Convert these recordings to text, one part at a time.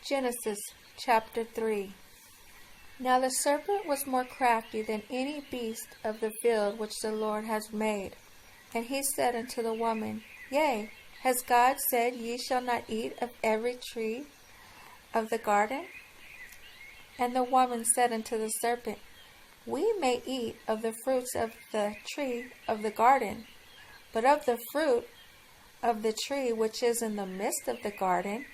Genesis chapter 3. Now the serpent was more crafty than any beast of the field which the Lord has made. And he said unto the woman, Yea, has God said, Ye shall not eat of every tree of the garden? And the woman said unto the serpent, We may eat of the fruits of the tree of the garden, but of the fruit of the tree which is in the midst of the garden,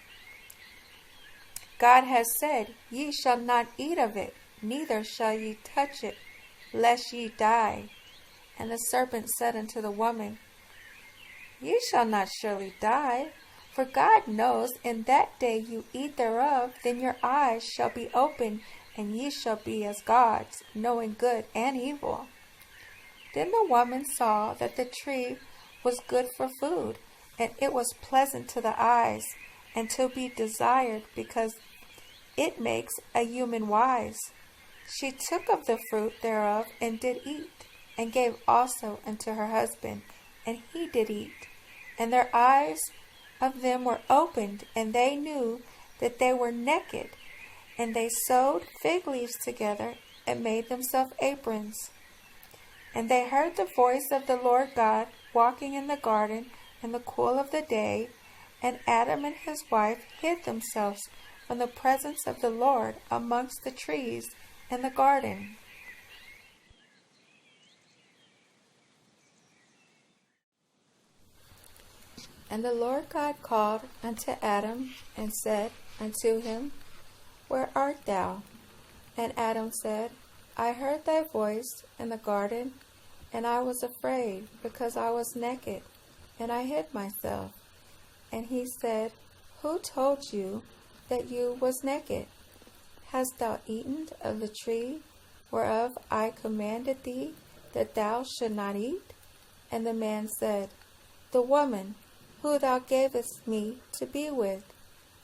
God has said, Ye shall not eat of it, neither shall ye touch it, lest ye die. And the serpent said unto the woman, Ye shall not surely die, for God knows in that day you eat thereof, then your eyes shall be opened, and ye shall be as gods, knowing good and evil. Then the woman saw that the tree was good for food, and it was pleasant to the eyes, and to be desired, because it makes a human wise. She took of the fruit thereof, and did eat, and gave also unto her husband, and he did eat. And their eyes of them were opened, and they knew that they were naked. And they sewed fig leaves together, and made themselves aprons. And they heard the voice of the Lord God walking in the garden in the cool of the day, and Adam and his wife hid themselves from the presence of the Lord amongst the trees in the garden. And the Lord God called unto Adam, and said unto him, Where art thou? And Adam said, I heard thy voice in the garden, and I was afraid, because I was naked, and I hid myself. And he said, Who told you that you was naked? Hast thou eaten of the tree whereof I commanded thee that thou should not eat? And the man said, The woman who thou gavest me to be with,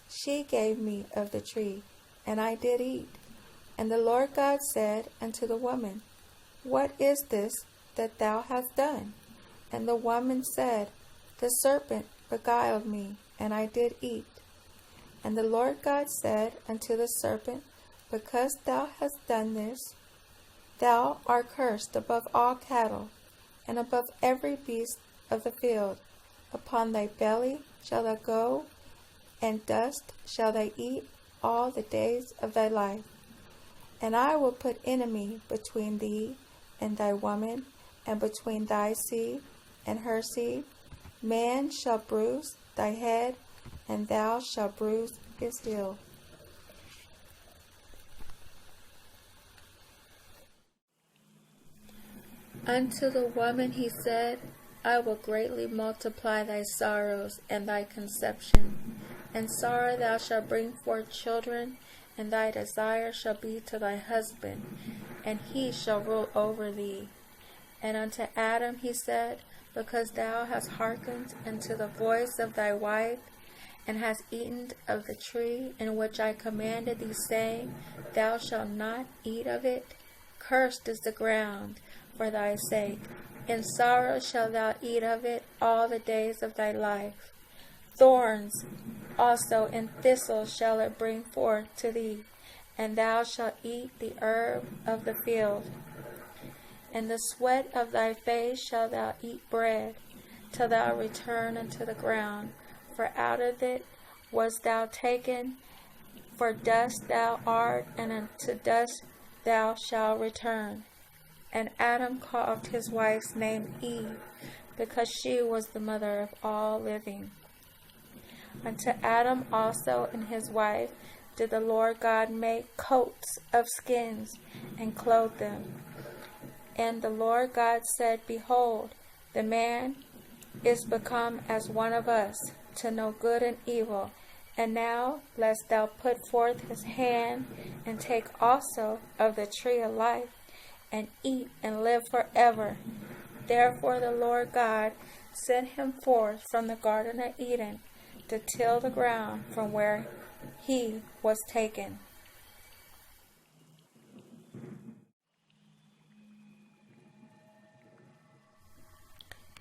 she gave me of the tree, and I did eat. And the Lord God said unto the woman, What is this that thou hast done? And the woman said, The serpent beguiled me, and I did eat. And the Lord God said unto the serpent, Because thou hast done this, thou art cursed above all cattle, and above every beast of the field. Upon thy belly shall thou go, and dust shall thou eat all the days of thy life. And I will put enemy between thee and thy woman, and between thy seed and her seed. Man shall bruise thy head, and thou shalt bruise his heel. Unto the woman he said, I will greatly multiply thy sorrows and thy conception. In sorrow thou shalt bring forth children, and thy desire shall be to thy husband, and he shall rule over thee. And unto Adam he said, Because thou hast hearkened unto the voice of thy wife, and hast eaten of the tree in which I commanded thee, saying, Thou shalt not eat of it, cursed is the ground for thy sake. In sorrow shalt thou eat of it all the days of thy life. Thorns also and thistles shall it bring forth to thee, and thou shalt eat the herb of the field. In the sweat of thy face shalt thou eat bread, till thou return unto the ground. For out of it wast thou taken, for dust thou art, and unto dust thou shalt return. And Adam called his wife's name Eve, because she was the mother of all living. Unto Adam also and his wife did the Lord God make coats of skins, and clothe them. And the Lord God said, Behold, the man is become as one of us, to know good and evil. And now lest thou put forth his hand, and take also of the tree of life, and eat and live forever. Therefore the Lord God sent him forth from the Garden of Eden, to till the ground from where he was taken.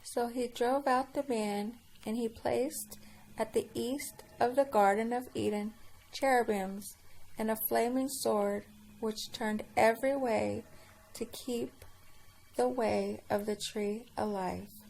So he drove out the man, and he placed at the east of the Garden of Eden cherubims, and a flaming sword which turned every way to keep the way of the tree alive.